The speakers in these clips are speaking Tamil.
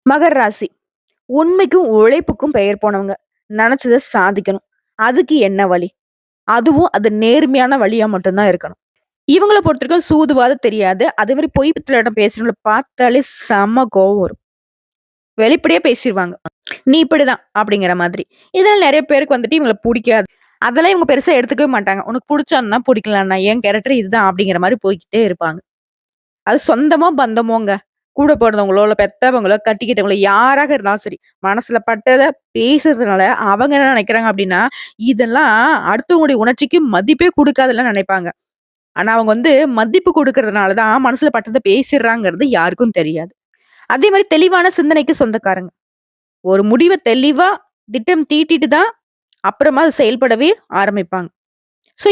மகர ராசி. உண்மைக்கும், உழைப்புக்கும் பெயர் போனவங்க. நெனச்சத சாதிக்கணும். அதுக்கு என்ன வழி? அதுவும் அது நேர்மையான வழியா மட்டும் தான் இருக்கணும். இவங்கள பொறுத்தவரைக்கும் சூதுவாது தெரியாது. அதே மாரி பொய் பித்தலாட்டம் பேசுறவங்கள பார்த்தாலே செம்ம கோவம் வரும். வெளிப்படையா பேசிருவாங்க. "நீ இப்படிதான்" அப்படிங்கிற மாதிரி. இதனால நெறைய பேருக்கு வந்துட்டு இவங்கள புடிக்காது. அதெல்லாம் இவங்க பெருசா எடுத்துக்கவே மாட்டாங்க. "உனக்கு புடிச்சா புடிக்கலன்னா, என் கேரக்டர் இதுதான்" அப்படிங்கிற மாரி போய்க்கிட்டே இருப்பாங்க. அது சொந்தமோ, பந்தமோங்க. கூட பொறந்தவங்களோ, இல்ல பெத்தவங்களோ, கட்டிக்கிட்டவங்களோ யாராக இருந்தாலும் சரி, மனசுல பட்டத பேசுறதுனால அவங்க என்ன நெனைக்கிறாங்க அப்டின்னா, இதெல்லாம் அடுத்தவங்களுடைய உணர்ச்சிக்கு மதிப்பே குடுக்காதுன்லாம் நெனைப்பாங்க. ஆனா அவங்க மதிப்பு குடுக்கறதுனால தான் மனசுல பட்டத பேசிர்றாங்கிறது யாருக்கும் தெரியாது. அதே மாரி தெளிவான சிந்தனைக்கு சொந்தக்காரங்க. ஒரு முடிவ தெளிவா திட்டம் தீட்டிட்டு தான் அப்புறமா அத செயல்படவே ஆரம்பிப்பாங்க.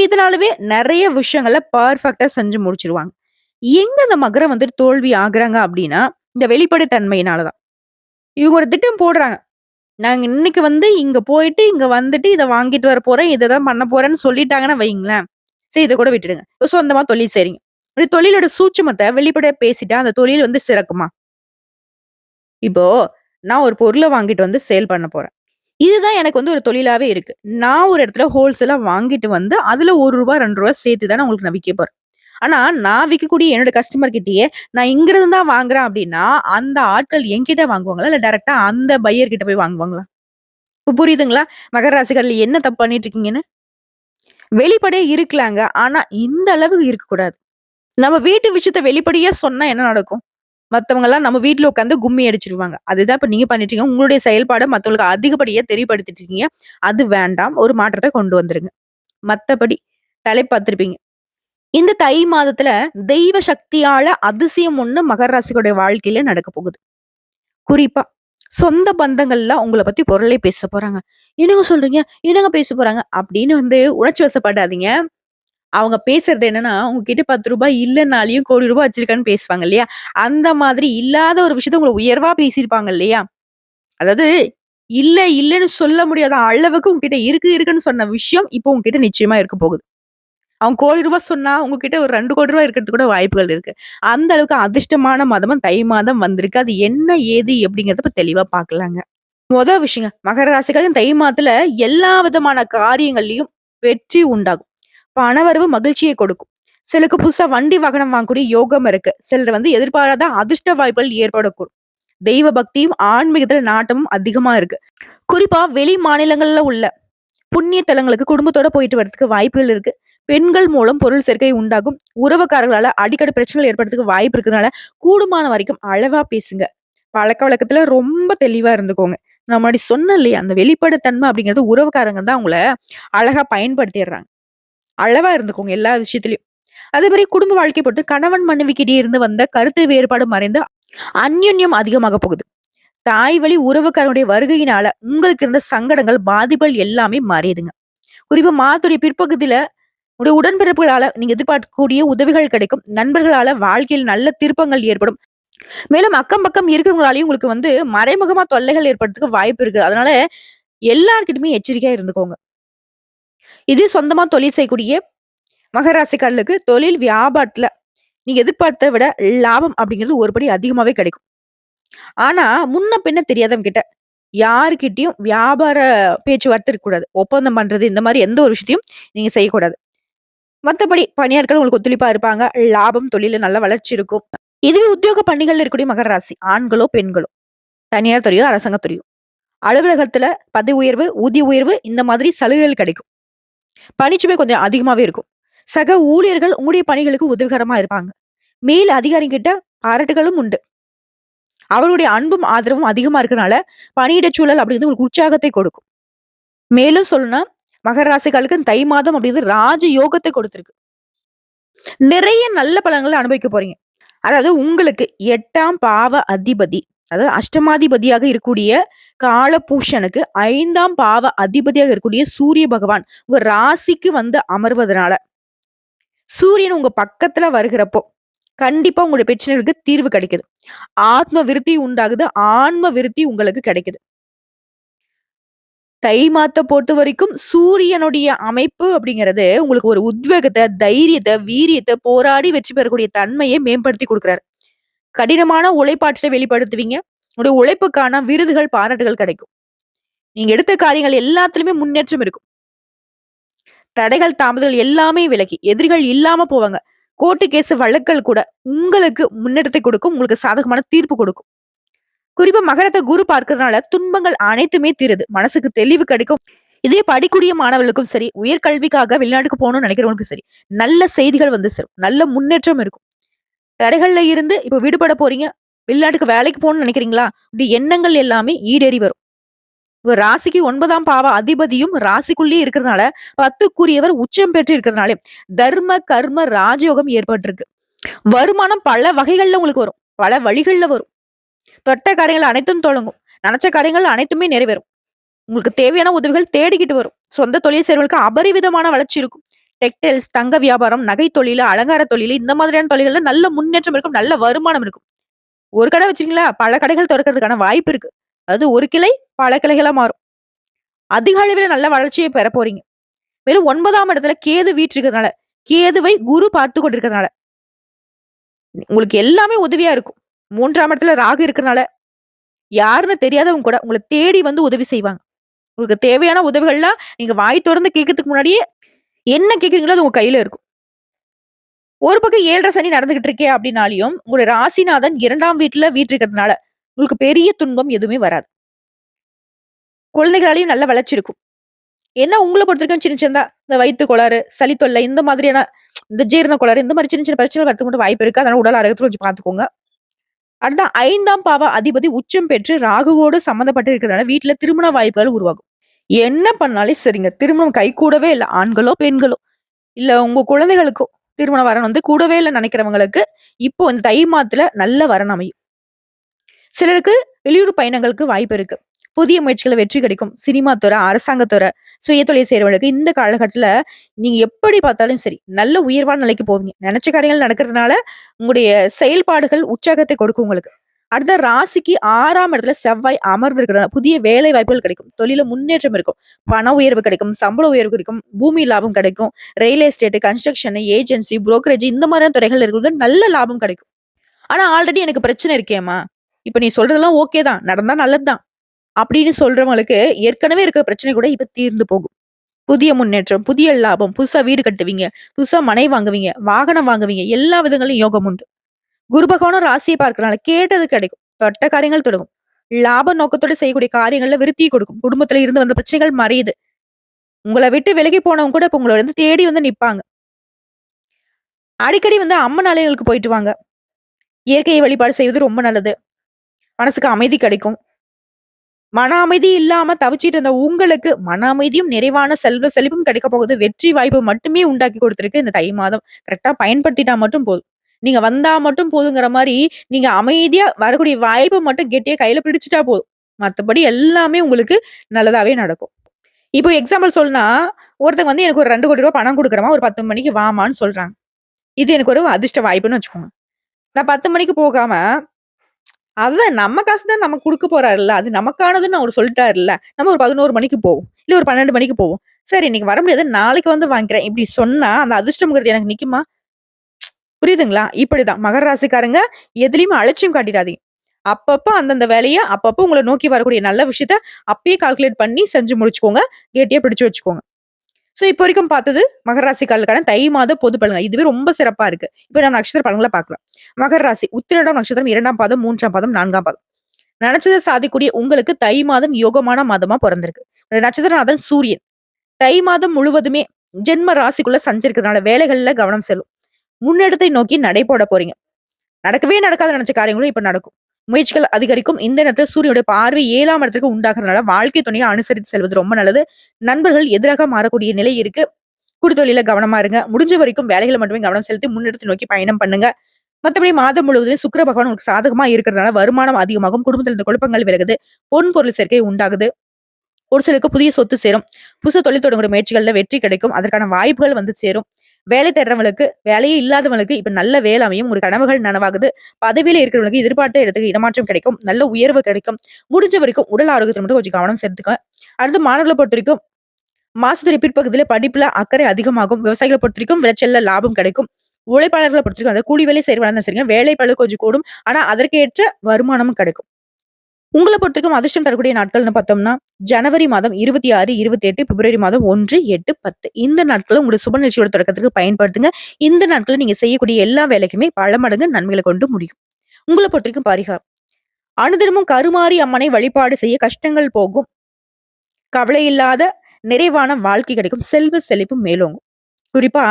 இதனாலவே நெறைய விஷயங்கள பெர்ஃபெக்ட்டா செஞ்சு முடிச்சுருவாங்க. எங்க இந்த மகரம் தோல்வி ஆகுறாங்க அப்டின்னா, இந்த வெளிப்படைத்தன்மையினால தான். இவங்க ஒரு திட்டம் போடுறாங்க. நாங்க இன்னைக்கு இங்க போயிட்டு, இங்க வந்துட்டு இத வாங்கிட்டு வர போறேன். இத தான் பண்ண போறேன்னு சொல்லிட்டாங்கன்னா வையுங்களேன். சரி இத கூட விட்டுடுங்க. இப்ப சொந்தமா தொழில் செய்றீங்க. ஒரு தொழிலோட சூட்சுமத்த வெளிப்படையா பேசிட்டா, அந்த தொழில் சிறக்குமா? இப்போ நான் ஒரு பொருள வாங்கிட்டு சேல் பண்ண போறேன். இதுதான் எனக்கு ஒரு தொழிலாவே இருக்கு. நான் ஒரு இடத்துல ஹோல்சேலா வாங்கிட்டு அதுல ரூ. 1 ரூ. 2 சேர்த்து தானே உங்களுக்கு நான் விக்க போறேன். ஆனா, நான் விக்கக்கூடிய என்னோட கஸ்டமர் கிட்டயே, நான் இங்கிருந்து தான் வாங்குறேன் அப்டின்னா, அந்த ஆட்கள் என்கிட்ட வாங்குவாங்களா? இல்ல டைரக்ட்டா அந்த பையர் கிட்ட போய் வாங்குவாங்களா? இப்ப புரியுதுங்களா? மகர ராசிக்காரர்கள் என்ன தப்பு பண்ணிட்டு இருக்கீங்கன்னு? வெளிப்படையா இருக்கலாங்க. ஆனா, இந்த அளவுக்கு இருக்கக்கூடாது. நம்ம வீட்டு விஷயத்த வெளிப்படையா சொன்னா என்ன நடக்கும்? மத்தவங்கலாம் நம்ம வீட்ல உட்கார்ந்து கும்மி அடிச்சுருவாங்க. அதுதான் இப்ப நீங்க பண்ணிட்டு இருக்கீங்க. உங்களுடைய செயல்பாட மத்தவங்களுக்கு அதிகப்படியா தெரியப்படுத்திட்டு இருக்கீங்க. அது வேண்டாம். ஒரு மாற்றத்த கொண்டு வந்துருங்க. மத்தபடி தலைப்பு பார்த்திருப்பீங்க. இந்த தை மாதத்துல தெய்வ சக்தியால அதிசயம் ஒண்ணு மகர ராசிகளுடைய வாழ்க்கையில நடக்க போகுது. குறிப்பா சொந்த பந்தங்கள்லாம் உங்கள பத்தி புரளி பேச போறாங்க. "என்னங்க சொல்றீங்க? என்னங்க பேச போறாங்க?" அப்படின்னு உணர்ச்சி வசப்படாதீங்க. அவங்க பேசுறது என்னன்னா, உங்ககிட்ட ரூ. 10 இல்லனாலயும் கோடி ரூபாய் வச்சிருக்கான்னு பேசுவாங்க இல்லையா? அந்த மாதிரி இல்லாத ஒரு விஷயத்த உங்கள உயர்வா பேசியிருப்பாங்க இல்லையா? அதாவது இல்ல, இல்லன்னு சொல்ல முடியாத அளவுக்கு உங்ககிட்ட இருக்கு, இருக்குன்னு சொன்ன விஷயம், இப்போ உங்ககிட்ட நிச்சயமா இருக்க போகுது. அவன் ரூ. 1,00,00,000 சொன்னா, உங்ககிட்ட ஒரு ரூ. 2,00,00,000 இருக்கிறதுக்கு கூட வாய்ப்புகள் இருக்கு. அந்த அளவுக்கு அதிர்ஷ்டமான மாதமா தை மாதம் வந்திருக்கு. அது என்ன, ஏது எப்படிங்கிறத இப்ப தெளிவா பார்க்கலாங்க. விஷயங்க. மகர ராசிக்காரங்க தை மாதத்துல எல்லா விதமான காரியங்கள்லயும் வெற்றி உண்டாகும். பணவரவு மகிழ்ச்சியை கொடுக்கும். சிலருக்கு புதுசா வண்டி, வாகனம் வாங்கக்கூடிய யோகம் இருக்கு. சிலர் எதிர்பாராத அதிர்ஷ்ட வாய்ப்புகள் ஏற்படக்கூடும். தெய்வ பக்தியும், ஆன்மீகத்துல நாட்டமும் அதிகமா இருக்கு. குறிப்பா வெளி மாநிலங்கள்ல உள்ள புண்ணிய தலங்களுக்கு குடும்பத்தோட போயிட்டு வரதுக்கு வாய்ப்புகள் இருக்கு. பெண்கள் மூலம் பொருள் சேர்க்கை உண்டாகும். உறவுக்காரர்களால அடிக்கடி பிரச்சனைகள் ஏற்படுறதுக்கு வாய்ப்பு இருக்கிறதுனால, கூடுமான வரைக்கும் அளவா பேசுங்க. பழக்கவழக்கத்துல ரொம்ப தெளிவா இருந்துக்கோங்க. நான் முன்னாடி சொன்னேன் இல்லையா? அந்த வெளிப்படைத்தன்மை அப்படிங்கிறது உறவுக்காரங்க தான் உங்கள அழகா பயன்படுத்திடுறாங்க. அளவா இருந்துக்கோங்க எல்லா விஷயத்திலயும். அதே மாரி குடும்ப வாழ்க்கை பொறுத்து கணவன் மனைவிக்கிடையே இருந்து வந்த கருத்து வேறுபாடு மறைந்து அந்யோன்யம் அதிகமாக போகுது. தாய் வழி உறவுக்காரனுடைய வருகையினால உங்களுக்கு இருந்த சங்கடங்கள், பாதிப்புகள் எல்லாமே மறையுதுங்க. குறிப்பா மாதத்துடைய பிற்பகுதியில உடைய உடன்பிறப்புகளால நீங்க எதிர்பார்க்கக்கூடிய உதவிகள் கிடைக்கும். நண்பர்களால வாழ்க்கையில் நல்ல திருப்பங்கள் ஏற்படும். மேலும் அக்கம் பக்கம் இருக்கிறவங்களாலயும் உங்களுக்கு மறைமுகமா தொல்லைகள் ஏற்படுறதுக்கு வாய்ப்பு இருக்கு. அதனால எல்லார்கிட்டயுமே எச்சரிக்கையா இருந்துக்கோங்க. இதே சொந்தமா தொழில் செய்யக்கூடிய மகர ராசிக்காரர்களுக்கு தொழில் வியாபாரத்துல நீங்க எதிர்பார்த்தத விட லாபம் அப்படிங்கிறது ஒரு படி அதிகமாவே கிடைக்கும். ஆனா முன்ன பின்ன தெரியாதவங்க கிட்ட யார்கிட்டயும் வியாபார பேச்சுவார்த்தை இருக்கக்கூடாது. ஒப்பந்தம் பண்றது இந்த மாரி எந்த ஒரு விஷயத்தையும் நீங்க செய்யக்கூடாது. மத்தபடி பணியாட்கள் உங்களுக்கு ஒத்துழைப்பா இருப்பாங்க. லாபம், தொழில்ல நல்ல வளர்ச்சி இருக்கும். இதுவே உத்தியோக பணிகள்ல இருக்கக்கூடிய மகர ராசி. ஆண்களோ, பெண்களோ, தனியார் துறையோ, அரசாங்க துறையோ. அலுவலகத்துல பதவி உயர்வு, ஊதிய உயர்வு இந்த மாதிரி சலுகைகள் கிடைக்கும். பணிச்சுமை கொஞ்சம் அதிகமாவே இருக்கும். சக ஊழியர்கள் உங்களுடைய பணிகளுக்கு உதவிகரமா இருப்பாங்க. மேல் அதிகாரிகிட்ட பாராட்டுகளும் உண்டு. அவருடைய அன்பும், ஆதரவும் அதிகமா இருக்கனால, பணியிடச் சூழல் அப்படிங்கிறது உங்களுக்கு உற்சாகத்தை கொடுக்கும். மேலும் சொல்லணும்னா, மகர ராசிக்காரர்களுக்கு தை மாதம் அப்படிங்கிறது ராஜ யோகத்தை கொடுத்திருக்கு. நிறைய நல்ல பலன்கள அனுபவிக்க போறீங்க. அதாவது உங்களுக்கு 8ஆம் பாவ அதிபதி, அதாவது அஷ்டமாதிபதியாக இருக்கக்கூடிய காலபூஷனுக்கு 5ஆம் பாவ அதிபதியாக இருக்கக்கூடிய சூரிய பகவான் உங்க ராசிக்கு அமர்வதனால, சூரியன் உங்க பக்கத்துல வருகிறப்போ, கண்டிப்பா உங்களுடைய பிரச்சனைகளுக்கு தீர்வு கிடைக்குது. ஆத்ம விருத்தி உண்டாகுது. ஆன்ம விருத்தி உங்களுக்கு கிடைக்குது. தை மாத்த பொறுத்தவரைக்கும் சூரியனுடைய அமைப்பு அப்படிங்கிறது உங்களுக்கு ஒரு உத்வேகத்த, தைரியத்த, வீரியத்த, போராடி வெற்றி பெறக்கூடிய தன்மையை மேம்படுத்தி குடுக்குறாரு. கடினமான உழைப்பாற்றலை வெளிப்படுத்துவீங்க. உங்களுடைய உழைப்புக்கான விருதுகள், பாராட்டுகள் கிடைக்கும். நீங்க எடுத்த காரியங்கள் எல்லாத்துலயுமே முன்னேற்றம் இருக்கும். தடைகள், தாமதங்கள் எல்லாமே விலகி, எதிரிகள் இல்லாம போவாங்க. கோர்ட்டு கேஸ் வழக்குகள் கூட உங்களுக்கு முன்னேற்றத்தை கொடுக்கும். உங்களுக்கு சாதகமான தீர்ப்பு கொடுக்கும். குறிப்பா மகரத்த குரு பார்க்கிறதுனால துன்பங்கள் அனைத்துமே தீருது. மனசுக்கு தெளிவு கிடைக்கும். இதே படிக்கூடிய மாணவர்களுக்கும் சரி, உயர்கல்விக்காக வெளிநாட்டுக்கு போகணும்னு நினைக்கிறவங்களுக்கும் சரி, நல்ல செய்திகள் வந்து சேரும். நல்ல முன்னேற்றம் இருக்கும். தடைகள்ல இருந்து இப்ப விடுபட போறீங்க. வெளிநாட்டுக்கு வேலைக்கு போகணும்னு நினைக்கிறீங்களா? இப்படி எண்ணங்கள் எல்லாமே ஈடேறி வரும். உங்க ராசிக்கு 9ஆம் பாவ அதிபதியும் ராசிக்குள்ளேயே இருக்கிறதுனால 10க்குரியவர் உச்சம் பெற்று இருக்கிறதுனால தர்ம, கர்ம, ராஜயோகம் ஏற்பட்டிருக்கு. வருமானம் பல வகைகள்ல உங்களுக்கு வரும். பல வழிகள்ல வரும். தொட்ட காரியங்கள் அனைத்தும் தொடங்கும். நெனச்ச காரியங்கள் அனைத்துமே நிறைவேறும். உங்களுக்கு தேவையான உதவிகள் தேடிக்கிட்டு வரும். சொந்த தொழில் செய்றவங்களுக்கு அபரிவிதமான வளர்ச்சி இருக்கும். டெக்டைல்ஸ், தங்க வியாபாரம், நகை தொழிலு, அலங்கார தொழிலு இந்த மாதிரியான தொழில்கள்ல நல்ல முன்னேற்றம் இருக்கும். நல்ல வருமானம் இருக்கும். ஒரு கடை வச்சீங்களா, பல கடைகள் தொறக்கறதுக்கான வாய்ப்பு இருக்கு. அது ஒரு கிளை பல கிளைகளா மாறும். அதிக அளவில நல்ல வளர்ச்சிய பெற போறீங்க. மேலும் 9ஆம் இடத்துல கேது வீற்றிருக்கிறதுனால, கேதுவை குரு பார்த்துக் கொண்டிருக்கிறதுனால, உங்களுக்கு எல்லாமே உதவியா இருக்கும். 3ஆம் இடத்துல ராகு இருக்கிறனால, யாருன்னு தெரியாதவங்க கூட உங்கள தேடி வந்து உதவி செய்வாங்க. உங்களுக்கு தேவையான உதவிகள்லாம் நீங்க வாய் தொறந்து கேட்கறதுக்கு முன்னாடியே என்ன கேட்கிறீங்களோ அது உங்க கையில இருக்கும். ஒரு பக்கம் 7:30 சனி நடந்துகிட்டு இருக்கே அப்படின்னாலயும், உங்களுடைய ராசிநாதன் 2ஆம் வீட்ல வீற்றிருக்கிறதுனால, உங்களுக்கு பெரிய துன்பம் எதுவுமே வராது. குழந்தைகளாலயும் நல்ல வளர்ச்சி இருக்கும். ஏன்னா உங்கள பொறுத்தவரைக்கும் சின்ன சின்னதா இந்த வயித்து கோளாறு, சளி தொல்லை இந்த மாதிரியான இந்த ஜீரண கோளாறு இந்த மாரி சின்ன சின்ன பிரச்சனைகள் வரதுக்கு மட்டும் வாய்ப்பு இருக்கு. அதனால உடல் ஆரோக்கியத்த கொஞ்சம் பார்த்துக்கோங்க. அடுத்த 5ஆம் பாவ அதிபதி உச்சம் பெற்று ராகுவோடு சம்மந்தப்பட்டு இருக்கிறதுனால வீட்ல திருமண வாய்ப்புகள் உருவாகும். என்ன பண்ணாலும் சரிங்க. திருமணம் கைகூடவே இல்ல. ஆண்களோ, பெண்களோ இல்ல உங்க குழந்தைகளுக்கோ திருமண வரன் வந்து கூடவே இல்ல நினைக்கிறவங்களுக்கு, இப்போ இந்த தை மாதத்துல நல்ல வரன் அமையும். சிலருக்கு வெளியூர் பயணங்களுக்கு வாய்ப்பு இருக்கு. புதிய முயற்சிகள்ல வெற்றி கிடைக்கும். சினிமா துறை, அரசாங்கத்துறை, சுயதொழில் செய்றவங்களுக்கு இந்த காலகட்டத்துல நீங்க எப்படி பார்த்தாலும் சரி, நல்ல உயர்வான நிலைக்கு போவீங்க. நினைச்ச காரியங்கள் நடக்கிறதுனால உங்களுடைய செயல்பாடுகள் உற்சாகத்தை கொடுக்கும் உங்களுக்கு. அடுத்த ராசிக்கு 6ஆம் இடத்துல செவ்வாய் அமர்ந்திருக்கிறதுனால புதிய வேலை வாய்ப்புகள் கிடைக்கும். தொழில முன்னேற்றம் இருக்கும். பண உயர்வு கிடைக்கும். சம்பள உயர்வு கிடைக்கும். பூமி லாபம் கிடைக்கும். Real estate, construction, agency, brokerage இந்த மாதிரியான துறைகள் இருக்கிறவங்களுக்கு நல்ல லாபம் கிடைக்கும். ஆனா ஆல்ரெடி எனக்கு பிரச்சனை இருக்கேம்மா. இப்ப நீ சொல்றதெல்லாம் ஓகே தான். நடந்தா நல்லது தான். அப்படின்னு சொல்றவங்களுக்கு ஏற்கனவே இருக்கிற பிரச்சனை கூட இப்ப தீர்ந்து போகும். புதிய முன்னேற்றம், புதிய லாபம், புதுசா வீடு கட்டுவீங்க, புதுசா மனை வாங்குவீங்க, வாகனம் வாங்குவீங்க. எல்லா விதங்களிலும் யோகம் உண்டு. குரு பகவானும் ராசியை பார்க்கறனால கேட்டது கிடைக்கும். தொட்ட காரியங்கள் தொடங்கும். லாப நோக்கத்தோட செய்யக்கூடிய காரியங்கள்ல விருத்தியை கொடுக்கும். குடும்பத்துல இருந்து வந்த பிரச்சனைகள் மறையுது. உங்கள விட்டு விலகி போனவங்க கூட இப்ப உங்கள வந்து தேடி வந்து நிப்பாங்க. அடிக்கடி வந்து அம்மன் ஆலயங்களுக்கு போயிட்டு வாங்க. இயற்கையை வழிபாடு செய்வது ரொம்ப நல்லது. மனசுக்கு அமைதி கிடைக்கும். மன அமைதி இல்லாம தவிச்சிட்டு இருந்த உங்களுக்கு மன அமைதியும், நிறைவான செல்வ செழிப்பும் கிடைக்க போகுது. வெற்றி வாய்ப்பு மட்டுமே உண்டாக்கி கொடுத்திருக்கு இந்த தை மாதம். கரெக்ட்டா பயன்படுத்திட்டா மட்டும் போதும். நீங்க வந்தா மட்டும் போதுங்கிற மாரி, நீங்க அமைதியா வரக்கூடிய வாய்ப்ப மட்டும் கெட்டியா கையில பிடிச்சுட்டா போதும். மத்தபடி எல்லாமே உங்களுக்கு நல்லதாவே நடக்கும். இப்போ எக்ஸாம்பிள் சொல்லணும்னா, ஒருத்தங்க வந்து எனக்கு ஒரு ரூ. 2,00,00,000 பணம் குடுக்குறேம்மா, ஒரு 10 மணிக்கு வாம்மான்னு சொல்றாங்க. இது எனக்கு ஒரு அதிர்ஷ்ட வாய்ப்புன்னு வச்சுக்கோங்க. நான் 10 மணிக்கு போகாம அதுதான் நம்ம காசு தான் நமக்கு குடுக்க போறாருல்ல. அது நமக்கானதுன்னு அவரு சொல்ட்டாருல்ல. நம்ம ஒரு 11 மணிக்கு போவோம். இல்ல ஒரு 12 மணிக்கு போவோம். சரி இன்னைக்கு வர முடியாது. நாளைக்கு வந்து வாங்கிக்கிறேன். இப்படி சொன்னா அந்த அதிர்ஷ்டம்ங்கிறது எனக்கு நிக்குமா? புரியுதுங்களா? இப்படிதான். மகர ராசிக்காரங்க எதுலயுமே அலட்சியம் காட்டிடாதீங்க. அப்பப்ப அந்தந்த வேலைய அப்பப்ப உங்கள நோக்கி வரக்கூடிய நல்ல விஷயத்த அப்பயே கால்குலேட் பண்ணி செஞ்சு முடிச்சுக்கோங்க. கெட்டியா பிடிச்சு வச்சுக்கோங்க. சோ, இப்போ வரைக்கும் பார்த்தது மகர ராசிக்காரர்களுக்கான தை மாத பொது பலன்கள். இதுவே ரொம்ப சிறப்பா இருக்கு. இப்ப நம்ம நட்சத்திர பலன்கள பார்க்கலாம். மகர ராசி உத்திராடம் நட்சத்திரம் 2ஆம் பாதம், 3ஆம் பாதம், 4ஆம் பாதம். நினைச்சத சாதிக்கக்கூடிய உங்களுக்கு தை மாதம் யோகமான மாதமா பொறந்திருக்கு. நட்சத்திரநாதன் சூரியன். தை மாதம் முழுவதுமே ஜென்ம ராசிக்குள்ள சஞ்சரிக்கிறதுனால வேலைகள்ல கவனம் செல்லும். முன்னெடுத்தை நோக்கி நடை போட போறீங்க. நடக்கவே நடக்காத நினைச்ச காரியங்களும் இப்ப நடக்கும். முயற்சிகள் அதிகரிக்கும். இந்த நேரத்துல சூரியனுடைய பார்வை 7ஆம் இடத்துக்கு உண்டாகிறதுனால வாழ்க்கை துணையை அனுசரித்து செல்வது ரொம்ப நல்லது. நண்பர்கள் எதிராக மாறக்கூடிய நிலை இருக்கு. குடுத்தொழில கவனமா இருங்க. முடிஞ்ச வரைக்கும் வேலைகளை மட்டுமே கவனம் செலுத்தி முன்னெடுத்து நோக்கி பயணம் பண்ணுங்க. மத்தபடி மாதம் முழுவதுமே சுக்கிர பகவான் உங்களுக்கு சாதகமா இருக்கிறதுனால வருமானம் அதிகமாகும். குடும்பத்தில் இருந்த குழப்பங்கள் விலகுது. பொன் பொருள் சேர்க்கை உண்டாகுது. ஒரு சிலருக்கு புதிய சொத்து சேரும். புதுசா தொழில் தொடங்குற முயற்சிகள்ல வெற்றி கிடைக்கும். அதற்கான வாய்ப்புகள் வந்து சேரும். வேலை தேடுறவங்களுக்கு, வேலையே இல்லாதவங்களுக்கு இப்ப நல்ல வேலை அமையும். ஒரு கனவுகள் நனவாகுது. பதவியில இருக்கிறவங்களுக்கு எதிர்பார்த்த இடத்துக்கு இடமாற்றம் கிடைக்கும். நல்ல உயர்வு கிடைக்கும். முடிஞ்ச வரைக்கும் உடல் ஆரோக்கியத்துல மட்டும் கொஞ்சம் கவனம் செலுத்துங்க. அடுத்து மாணவர்களை பொறுத்தவரைக்கும் மாசத்துடைய பிற்பகுதியில படிப்புல அக்கறை அதிகமாகும். விவசாயிகளை பொறுத்தவரைக்கும் விளைச்சல்ல லாபம் கிடைக்கும். உழைப்பாளர்களை பொறுத்தவரைக்கும் அதாவது கூலி வேலை செய்றவங்களா இருந்தா சரிங்க. வேலைப்பளு கொஞ்சம் கூடும். ஆனா அதற்கேற்ற வருமானமும் கிடைக்கும். உங்கள பொறுத்தவரைக்கும் அதிர்ஷ்டம் தரக்கூடிய நாட்கள்னு பார்த்தோம்னா, ஜனவரி மாதம் 26, 28, பிப்ரவரி மாதம் 1, 8, 10 இந்த நாட்கள உங்களுடைய சுப நிகழ்ச்சியோட தொடக்கத்துக்கு பயன்படுத்துங்க. இந்த நாட்கள்ல நீங்க செய்யக்கூடிய எல்லா வேலைக்குமே பல மடங்கு நன்மைகள கொண்டு முடியும். உங்கள பொறுத்தவரைக்கும் பரிகாரம். அனுதினமும் கருமாரி அம்மனை வழிபாடு செய்ய கஷ்டங்கள் போகும். கவலை இல்லாத நிறைவான வாழ்க்கை கிடைக்கும். செல்வ செழிப்பு மேலோங்கும். குறிப்பா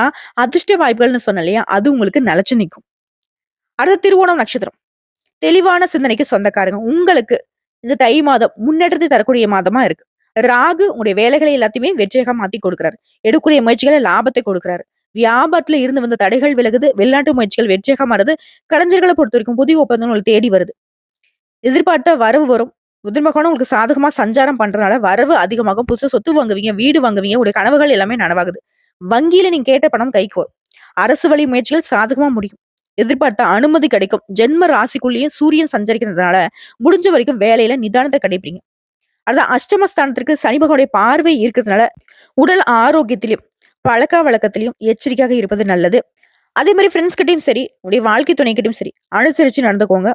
அதிர்ஷ்ட வாய்ப்புகள்னு சொன்னேன் இல்லையா? அது உங்களுக்கு நிலைச்சு நிக்கும். அடுத்து திருவோணம் நட்சத்திரம். தெளிவான சிந்தனைக்கு சொந்தக்காரங்க. உங்களுக்கு இந்த தை மாதம் முன்னேற்றத்தை தரக்கூடிய மாதமா இருக்கு. ராகு உங்களுடைய வேலைகளை எல்லாத்தையுமே வெற்றியாக மாத்தி கொடுக்கிறாரு. எடுக்கக்கூடிய முயற்சிகள லாபத்தை கொடுக்கிறாரு. வியாபாரத்துல இருந்து வந்த தடைகள் விலகுது. வெளிநாட்டு முயற்சிகள் வெற்றியாக மாறுது. கலைஞர்கள பொறுத்தவரைக்கும் புதிய ஒப்பந்தங்கள் தேடி வருது. எதிர்பார்த்த வரவு வரும். புதன் பகவானும் உங்களுக்கு சாதகமா சஞ்சாரம் பண்றதுனால வரவு அதிகமாகும். புதுசா சொத்து வாங்குவீங்க, வீடு வாங்குவீங்க. உங்களுடைய கனவுகள் எல்லாமே நனவாகுது. வங்கியில நீங்க கேட்ட பணம் கைக்கு வரும். அரசு வழி முயற்சிகள் சாதகமா முடியும். எதிர்பார்த்த அனுமதி கிடைக்கும். ஜென்ம ராசிக்குள்ளேயும் சூரியன் சஞ்சரிக்கிறதுனால முடிஞ்ச வரைக்கும் வேலையில நிதானத்தை கடைபிடிங்க. அதான் அஷ்டமஸ்தானத்திற்கு சனி பகவானுடைய பார்வை இருக்கிறதுனால உடல் ஆரோக்கியத்திலும் பழக்க வழக்கத்திலையும் எச்சரிக்கையாக இருப்பது நல்லது. அதே மாதிரி ஃப்ரெண்ட்ஸ் கிட்டயும் சரி, உங்களுடைய வாழ்க்கை துணை கிட்டயும் சரி அனுசரிச்சு நடந்துக்கோங்க.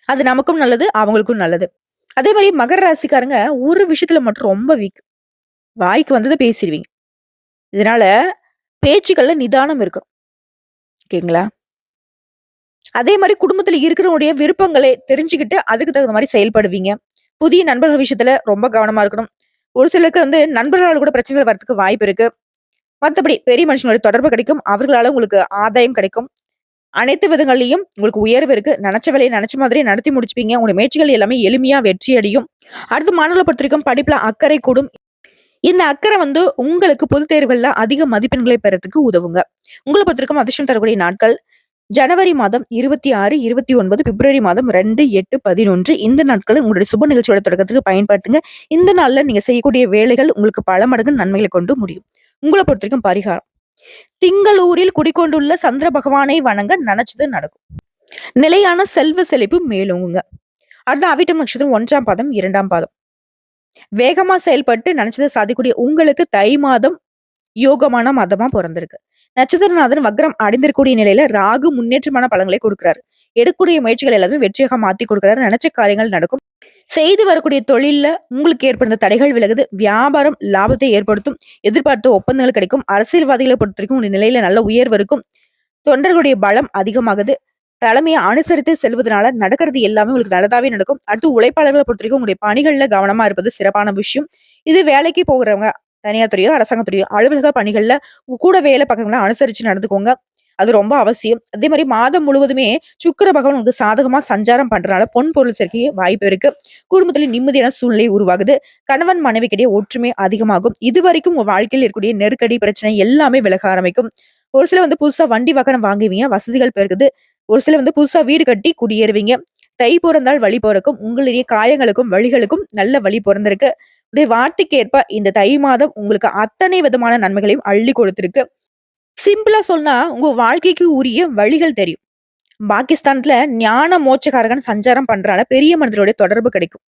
அது நமக்கும் நல்லது, அவங்களுக்கும் நல்லது. அதே மாரி மகர ராசிக்காரங்க ஒரு விஷயத்துல மட்டும் ரொம்ப வீக். வாய்க்கு வந்தத பேசிருவீங்க. இதனால பேச்சுக்கள்ல நிதானம் இருக்கணும். ஓகேங்களா? அதே மாரி குடும்பத்துல இருக்கிறவங்களுடைய விருப்பங்களை தெரிஞ்சுக்கிட்டு அதுக்கு தகுந்த மாரி செயல்படுவீங்க. புதிய நண்பர்கள் விஷயத்துல ரொம்ப கவனமா இருக்கணும். ஒரு சிலருக்கு வந்து நண்பர்களால கூட பிரச்சனைகள் வரதுக்கு வாய்ப்பு இருக்கு. மத்தபடி பெரிய மனுஷங்களோட தொடர்பு கிடைக்கும். அவர்களால உங்களுக்கு ஆதாயம் கிடைக்கும். அனைத்து விதங்கள்லயும் உங்களுக்கு உயர்வு இருக்கு. நெனச்ச வேலைய நெனச்ச மாதிரியே நடத்தி முடிச்சுப்பீங்க. உங்களுடைய முயற்சிகள் எல்லாமே எளிமையா வெற்றி அடையும். அடுத்து மாணவர்கள பொறுத்தவரைக்கும் படிப்புல அக்கறை கூடும். இந்த அக்கறை வந்து உங்களுக்கு பொதுத் தேர்வுகள்ல அதிக மதிப்பெண்களை பெறதுக்கு உதவுங்க. உங்கள பொறுத்தவரைக்கும் அதிர்ஷ்டம் தரக்கூடிய நாட்கள் ஜனவரி மாதம் 26, 29, பிப்ரவரி மாதம் 2, 8, 11 இந்த நாட்கள உங்களுடைய சுப நிகழ்ச்சியோட தொடக்கத்துக்கு பயன்படுத்துங்க. இந்த நாள்ல நீங்க செய்யக்கூடிய வேலைகள் உங்களுக்கு பல மடங்கு நன்மைகளை கொண்டு முடியும். உங்கள பொறுத்தவரைக்கும் பரிகாரம். திங்களூரில் குடிகொண்டுள்ள சந்திர பகவானை வணங்க நெனச்சது நடக்கும். நிலையான செல்வ செழிப்பு மேலோங்குங்க. அடுத்து அவிட்டம் நட்சத்திரம் 1ஆம் பாதம், 2ஆம் பாதம். வேகமா செயல்பட்டு நினைச்சத சாதிக்கக்கூடிய உங்களுக்கு தை மாதம் யோகமான மாதமா பொறந்திருக்கு. நட்சத்திரநாதன் வக்ரம் அடைந்திருக்கக்கூடிய நிலையில ராகு முன்னேற்றமான பலன்களை கொடுக்கிறாரு. எடுக்கக்கூடிய முயற்சிகள் எல்லாமே வெற்றியாக மாத்தி கொடுக்கிறாரு. நினைச்ச காரியங்கள் நடக்கும். செய்து வரக்கூடிய தொழில்ல உங்களுக்கு ஏற்படுத்த தடைகள் விலகுது. வியாபாரம் லாபத்தை ஏற்படுத்தும். எதிர்பார்த்த ஒப்பந்தங்கள் கிடைக்கும். அரசியல்வாதிகளை பொறுத்தவரைக்கும் உங்களுடைய நிலையில நல்ல உயர்வு இருக்கும். தொண்டர்களுடைய பலம் அதிகமாகுது. தலைமையை அனுசரித்து செல்வதனால நடக்கிறது எல்லாமே உங்களுக்கு நல்லதாவே நடக்கும். அடுத்து உழைப்பாளர்களை பொறுத்தவரைக்கும் உங்களுடைய பணிகள்ல கவனமா இருப்பது சிறப்பான விஷயம். இது வேலைக்கு போகிறவங்க தனியார் துறையோ, அரசாங்கத் துறையோ, அலுவலக பணிகள்ல உங்க கூட வேலை பார்க்கறவங்கள அனுசரிச்சு நடந்துக்கோங்க. அது ரொம்ப அவசியம். அதே மாரி மாதம் முழுவதுமே சுக்கிர பகவான் உங்களுக்கு சாதகமா சஞ்சாரம் பண்றனால பொன் பொருள் சேர்க்கை வாய்ப்பு இருக்கு. குடும்பத்துல நிம்மதியான சூழ்நிலை உருவாகுது. கணவன் மனைவிக்கிடையே ஒற்றுமை அதிகமாகும். இதுவரைக்கும் உங்க வாழ்க்கையில் இருக்கக்கூடிய நெருக்கடி, பிரச்சனை எல்லாமே விலக ஆரம்பிக்கும். ஒரு சிலர் வந்து புதுசா வண்டி வாகனம் வாங்குவீங்க. வசதிகள் பெருகுது. ஒரு சிலர் வந்து புதுசா வீடு கட்டி குடியேறுவீங்க. தை பொறந்தால் வழி பொறக்கும். உங்களுடைய காயங்களுக்கும், வலிகளுக்கும் நல்ல வழி பொறந்திருக்கு. உடைய வார்த்தைக்கேற்ப இந்த தை மாதம் உங்களுக்கு அத்தனை விதமான நன்மைகளையும் அள்ளி கொடுத்திருக்கு. சிம்பிளா சொன்னா உங்க வாழ்க்கைக்கு உரிய வழிகள் தெரியும். பாகிஸ்தான்ல ஞான மோட்சகாரகன் சஞ்சாரம் பண்றனால பெரிய மனிதருடைய தொடர்பு கிடைக்கும்.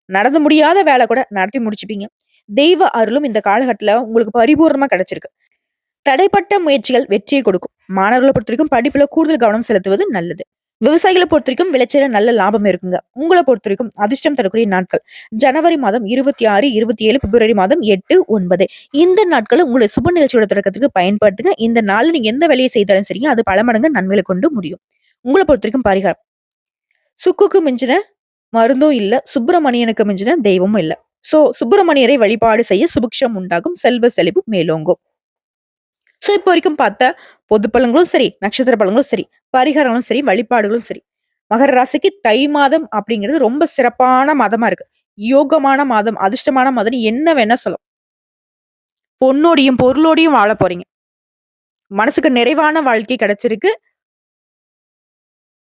நடந்து முடியாத வேலை கூட நடத்தி முடிச்சுப்பீங்க. தெய்வ அருளும் இந்த காலகட்டத்துல உங்களுக்கு பரிபூர்ணமா கிடைச்சிருக்கு. தடைப்பட்ட முயற்சிகள் வெற்றியை கொடுக்கும். மாணவர்களை பொறுத்தவரைக்கும் படிப்புல கூடுதல் கவனம் செலுத்துவது நல்லது. விவசாயிகளை பொறுத்தவரைக்கும் விளைச்சல நல்ல லாபம் இருக்குங்க. உங்களை பொறுத்தவரைக்கும் அதிர்ஷ்டம் தரக்கூடிய நாட்கள் ஜனவரி மாதம் 26, 27, பிப்ரவரி மாதம் 8, 9 இந்த நாட்களை உங்களுடைய சுப நிகழ்ச்சியோட தொடக்கத்துக்கு பயன்படுத்துங்க. இந்த நாள் நீங்க எந்த வேலையை செய்தாலும் சரிங்க, அது பல மடங்கு நன்மைகளை கொண்டு முடியும். உங்களை பொறுத்தவரைக்கும் பரிகாரம். சுக்குக்கு மிஞ்சின மருந்தும் இல்ல, சுப்பிரமணியனுக்கு மிஞ்சின தெய்வமும் இல்ல. சோ சுப்பிரமணியரை வழிபாடு செய்ய சுபிக்ஷம் உண்டாகும், செல்வ செழிப்பு மேலோங்கும். சோ இப்போ வரைக்கும் பார்த்த பொது பலன்களும் சரி, நட்சத்திர பலன்களும் சரி, பரிகாரங்களும் சரி, வழிபாடுகளும் சரி. மகர ராசிக்கு தை மாதம் அப்படிங்கிறது ரொம்ப சிறப்பான மாதமா இருக்கு. யோகமான மாதம், அதிர்ஷ்டமான மாதம்னு என்ன வேணா சொல்லலாம். பொன்னோடையும், பொருளோடையும் வாழ போறீங்க. மனசுக்கு நிறைவான வாழ்க்கை கிடைச்சிருக்கு.